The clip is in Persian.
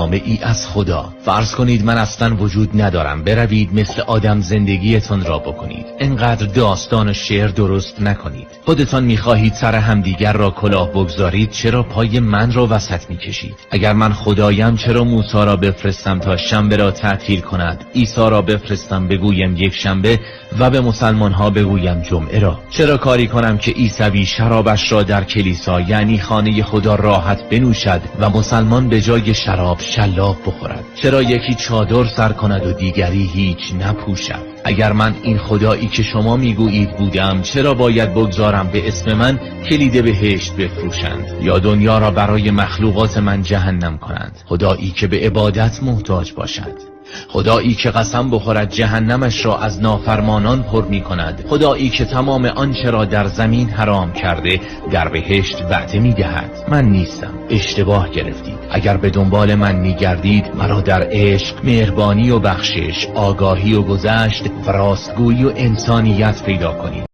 کلامه ای از خدا. فرض کنید من اصلا وجود ندارم، بروید مثل آدم زندگیتون را بکنید. انقدر داستان و شعر درست نکنید. خودتان میخواهید سر همدیگر را کلاه بگذارید، چرا پای من را وسط میکشید؟ اگر من خدایم چرا موسی را بفرستم تا شنبه را تعطیل کند، عیسی را بفرستم بگویم یک شنبه و به مسلمان ها بگویم جمعه را؟ چرا کاری کنم که عیسوی شرابش را در کلیسا یعنی خانه خدا راحت بنوشد و مسلمان به جای شراب شلاق بخورد؟ چرا یکی چادر سر کند و دیگری هیچ نپوشد؟ اگر من این خدایی که شما میگویید بودم، چرا باید بگذارم به اسم من کلید بهشت بفروشند یا دنیا را برای مخلوقات من جهنم کنند؟ خدایی که به عبادت محتاج باشد، خدایی که قسم بخورد جهنمش را از نافرمانان پر می کند، خدایی که تمام آنچه را در زمین حرام کرده در بهشت وعده می دهد. من نیستم، اشتباه گرفتید. اگر به دنبال من می گردید، مرا در عشق، مهربانی و بخشش، آگاهی و گذشت و راستگویی و انسانیت پیدا کنید.